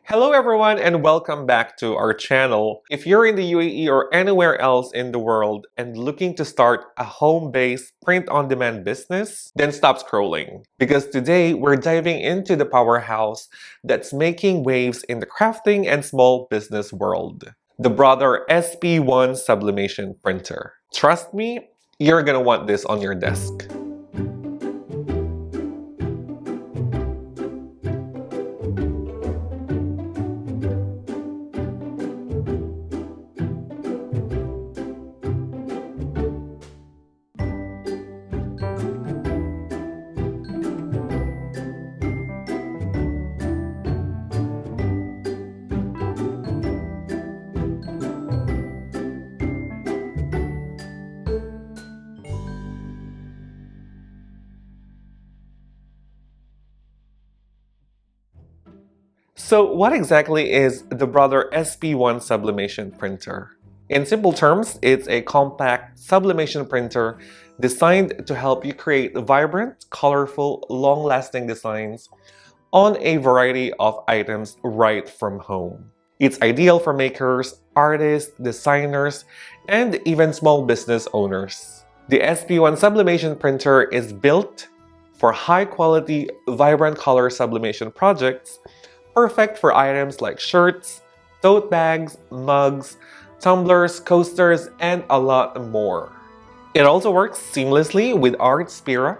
Hello everyone and welcome back to our channel. If you're in the UAE or anywhere else in the world and looking to start a home-based print-on-demand business, then stop scrolling. Because today we're diving into the powerhouse that's making waves in the crafting and small business world. The Brother SP-1 Sublimation Printer. Trust me, you're gonna want this on your desk. So what exactly is the Brother SP-1 Sublimation Printer? In simple terms, it's a compact sublimation printer designed to help you create vibrant, colorful, long-lasting designs on a variety of items right from home. It's ideal for makers, artists, designers, and even small business owners. The SP-1 Sublimation Printer is built for high-quality, vibrant color sublimation projects, perfect for items like shirts, tote bags, mugs, tumblers, coasters, and a lot more. It also works seamlessly with Artspira,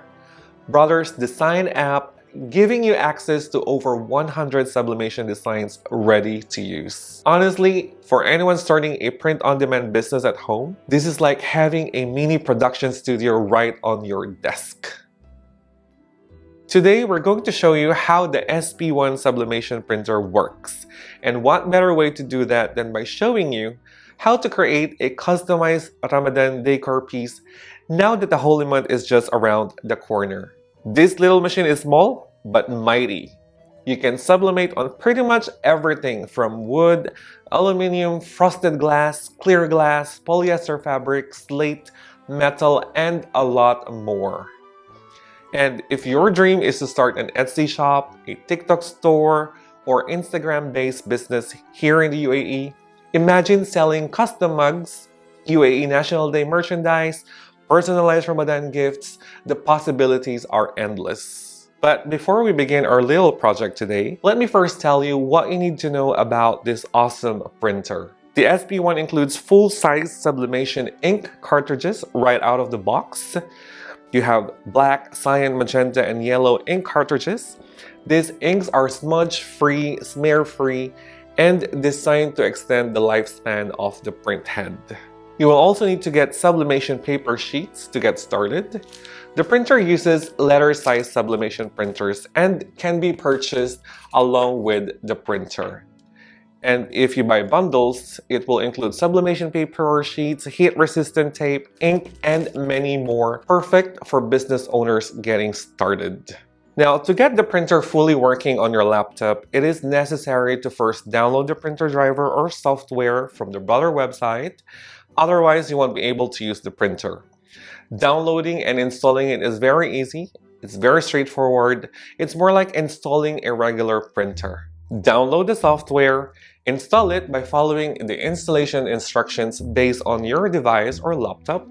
Brother's design app, giving you access to over 100 sublimation designs ready to use. Honestly, for anyone starting a print-on-demand business at home, this is like having a mini production studio right on your desk. Today, we're going to show you how the SP-1 Sublimation Printer works. And what better way to do that than by showing you how to create a customized Ramadan decor piece now that the holy month is just around the corner. This little machine is small, but mighty. You can sublimate on pretty much everything from wood, aluminum, frosted glass, clear glass, polyester fabric, slate, metal, and a lot more. And if your dream is to start an Etsy shop, a TikTok store, or Instagram-based business here in the UAE, imagine selling custom mugs, UAE National Day merchandise, personalized Ramadan gifts. The possibilities are endless. But before we begin our little project today, let me first tell you what you need to know about this awesome printer. The SP-1 includes full-size sublimation ink cartridges right out of the box. You have black, cyan, magenta, and yellow ink cartridges. These inks are smudge-free, smear-free, and designed to extend the lifespan of the print head. You will also need to get sublimation paper sheets to get started. The printer uses letter-size sublimation printers and can be purchased along with the printer. And if you buy bundles, it will include sublimation paper sheets, heat-resistant tape, ink, and many more, perfect for business owners getting started. Now, to get the printer fully working on your laptop, it is necessary to first download the printer driver or software from the Brother website. Otherwise, you won't be able to use the printer. Downloading and installing it is very easy. It's very straightforward. It's more like installing a regular printer. Download the software, install it by following the installation instructions based on your device or laptop,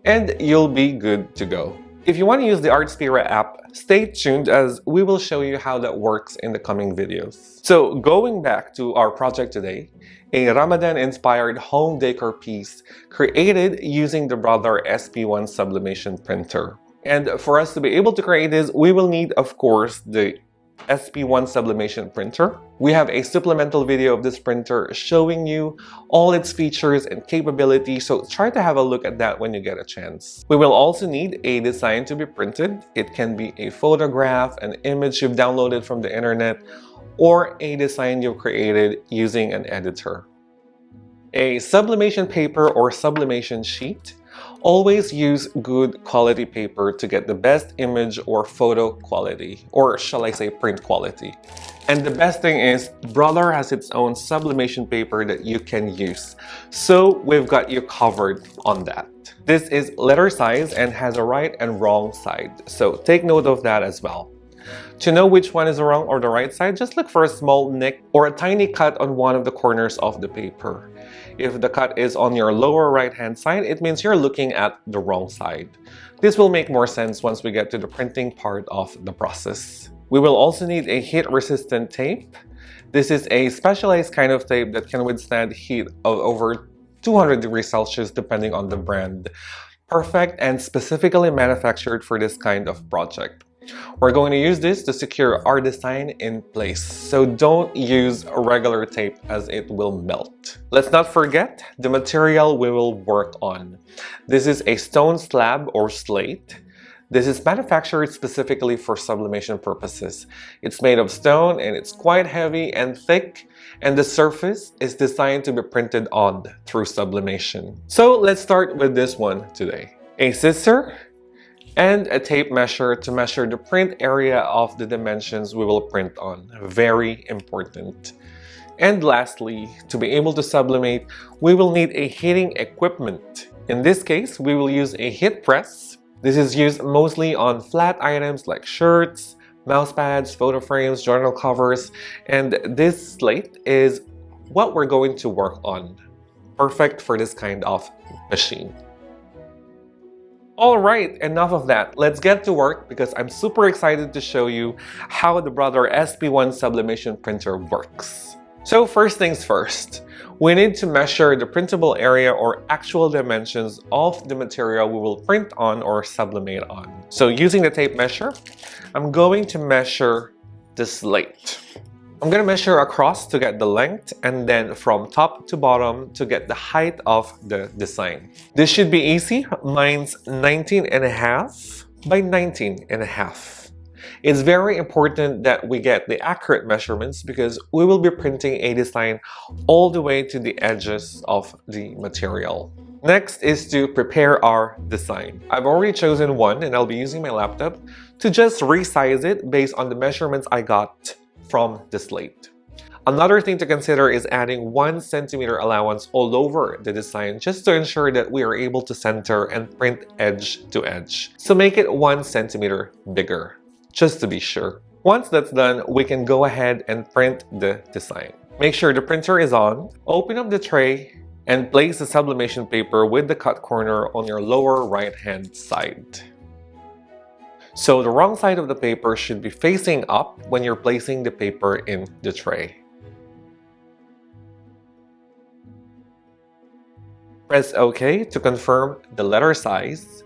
and you'll be good to go. If you want to use the Artspira app, stay tuned as we will show you how that works in the coming videos. So going back to our project today, a Ramadan-inspired home decor piece created using the Brother SP-1 Sublimation Printer. And for us to be able to create this, we will need, of course, the SP-1 Sublimation Printer. We have a supplemental video of this printer showing you all its features and capabilities, so try to have a look at that when you get a chance. We will also need a design to be printed. It can be a photograph, an image you've downloaded from the internet, or a design you've created using an editor. A sublimation paper or sublimation sheet. Always use good quality paper to get the best image or photo quality, or shall I say print quality. And the best thing is, Brother has its own sublimation paper that you can use. So we've got you covered on that. This is letter size and has a right and wrong side, so take note of that as well. To know which one is the wrong or the right side, just look for a small nick or a tiny cut on one of the corners of the paper. If the cut is on your lower right hand side, it means you're looking at the wrong side. This will make more sense once we get to the printing part of the process. We will also need a heat-resistant tape. This is a specialized kind of tape that can withstand heat of over 200 degrees Celsius depending on the brand. Perfect and specifically manufactured for this kind of project. We're going to use this to secure our design in place, so don't use regular tape as it will melt. Let's not forget the material we will work on. This is a stone slab or slate. This is manufactured specifically for sublimation purposes. It's made of stone and it's quite heavy and thick, and the surface is designed to be printed on through sublimation. So let's start with this one today. A scissor and a tape measure to measure the print area of the dimensions we will print on. Very important. And lastly, to be able to sublimate, we will need a heating equipment. In this case, we will use a heat press. This is used mostly on flat items like shirts, mouse pads, photo frames, journal covers, and this slate is what we're going to work on. Perfect for this kind of machine. Alright, enough of that. Let's get to work because I'm super excited to show you how the Brother SP-1 Sublimation Printer works. So first things first, we need to measure the printable area or actual dimensions of the material we will print on or sublimate on. So using the tape measure, I'm going to measure the slate. I'm going to measure across to get the length and then from top to bottom to get the height of the design. This should be easy. Mine's 19.5 by 19.5. It's very important that we get the accurate measurements because we will be printing a design all the way to the edges of the material. Next is to prepare our design. I've already chosen one and I'll be using my laptop to just resize it based on the measurements I got from the slate. Another thing to consider is adding 1 centimeter allowance all over the design just to ensure that we are able to center and print edge to edge. So make it 1 centimeter bigger, just to be sure. Once that's done, we can go ahead and print the design. Make sure the printer is on, open up the tray, and place the sublimation paper with the cut corner on your lower right hand side. So the wrong side of the paper should be facing up when you're placing the paper in the tray. Press OK to confirm the letter size.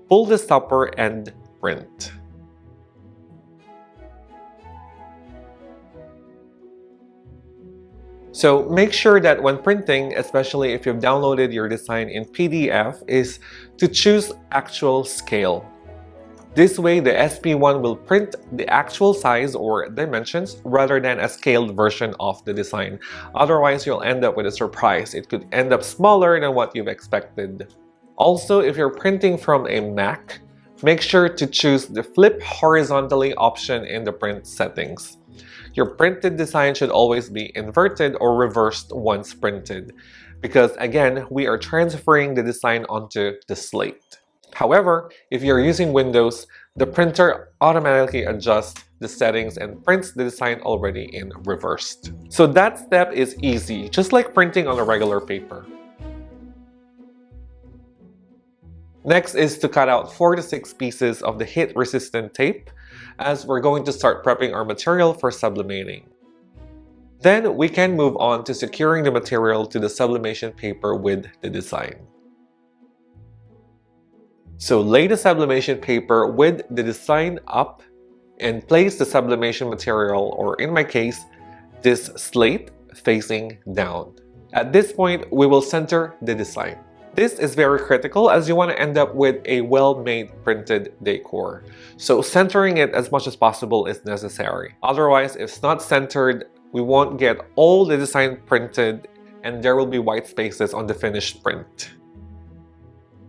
Pull the stopper and print. So make sure that when printing, especially if you've downloaded your design in PDF, is to choose actual scale. This way, the SP-1 will print the actual size or dimensions rather than a scaled version of the design. Otherwise, you'll end up with a surprise. It could end up smaller than what you've expected. Also, if you're printing from a Mac, make sure to choose the flip horizontally option in the print settings. Your printed design should always be inverted or reversed once printed, because again, we are transferring the design onto the slate. However, if you're using Windows, the printer automatically adjusts the settings and prints the design already in reversed. So that step is easy, just like printing on a regular paper. Next is to cut out 4 to 6 pieces of the heat-resistant tape, as we're going to start prepping our material for sublimating. Then we can move on to securing the material to the sublimation paper with the design. So lay the sublimation paper with the design up and place the sublimation material, or in my case, this slate, facing down. At this point, we will center the design. This is very critical as you want to end up with a well-made printed decor. So centering it as much as possible is necessary. Otherwise, if it's not centered, we won't get all the design printed and there will be white spaces on the finished print.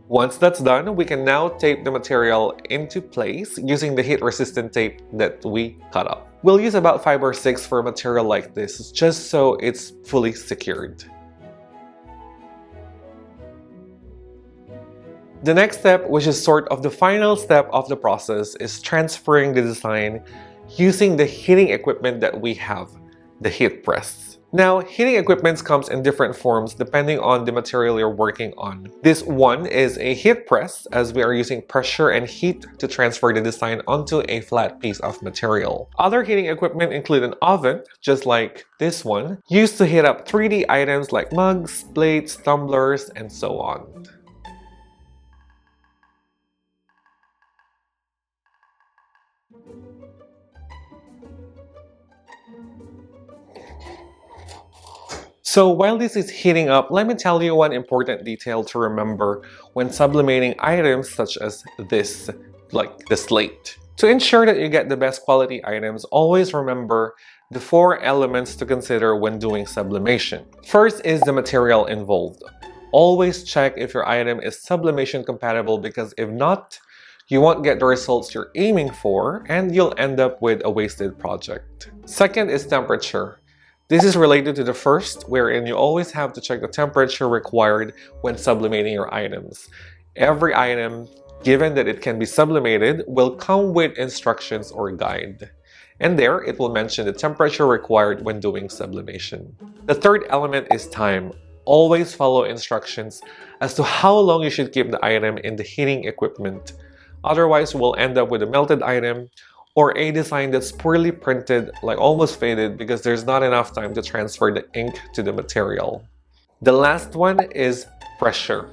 Once that's done, we can now tape the material into place using the heat-resistant tape that we cut up. We'll use about 5 or 6 for a material like this, just so it's fully secured. The next step, which is sort of the final step of the process, is transferring the design using the heating equipment that we have, the heat press. Now, heating equipment comes in different forms depending on the material you're working on. This one is a heat press, as we are using pressure and heat to transfer the design onto a flat piece of material. Other heating equipment include an oven, just like this one, used to heat up 3D items like mugs, plates, tumblers, and so on. So while this is heating up, let me tell you one important detail to remember when sublimating items such as this, like the slate. To ensure that you get the best quality items, always remember the 4 elements to consider when doing sublimation. First is the material involved. Always check if your item is sublimation compatible, because if not, you won't get the results you're aiming for and you'll end up with a wasted project. Second is temperature. This is related to the first, wherein you always have to check the temperature required when sublimating your items. Every item, given that it can be sublimated, will come with instructions or guide. And there, it will mention the temperature required when doing sublimation. The third element is time. Always follow instructions as to how long you should keep the item in the heating equipment. Otherwise, you will end up with a melted item or a design that's poorly printed, like almost faded, because there's not enough time to transfer the ink to the material. The last one is pressure.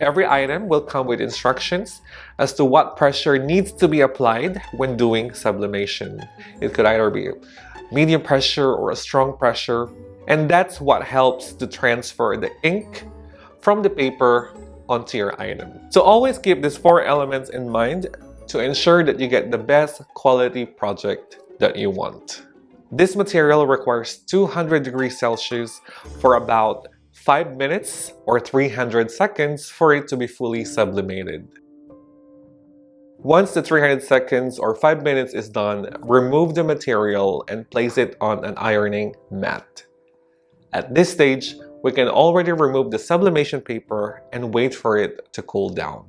Every item will come with instructions as to what pressure needs to be applied when doing sublimation. It could either be medium pressure or a strong pressure, and that's what helps to transfer the ink from the paper onto your item. So always keep these 4 elements in mind to ensure that you get the best quality project that you want. This material requires 200 degrees Celsius for about 5 minutes or 300 seconds for it to be fully sublimated. Once the 300 seconds or 5 minutes is done, remove the material and place it on an ironing mat. At this stage, we can already remove the sublimation paper and wait for it to cool down.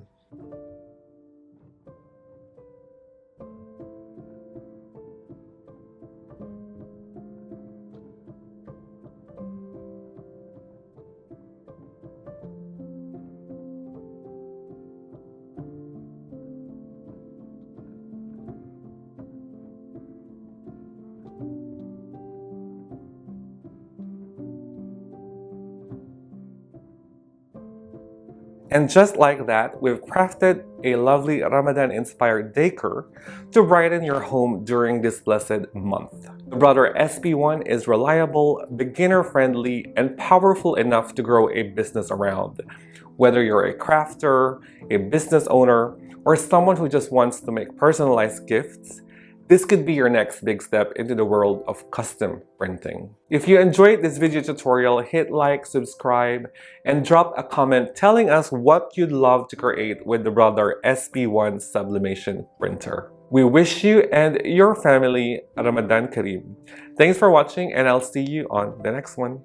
And just like that, we've crafted a lovely Ramadan-inspired decor to brighten your home during this blessed month. The Brother SP-1 is reliable, beginner-friendly, and powerful enough to grow a business around. Whether you're a crafter, a business owner, or someone who just wants to make personalized gifts, this could be your next big step into the world of custom printing. If you enjoyed this video tutorial, hit like, subscribe, and drop a comment telling us what you'd love to create with the Brother SP-1 Sublimation Printer. We wish you and your family Ramadan Kareem. Thanks for watching, and I'll see you on the next one.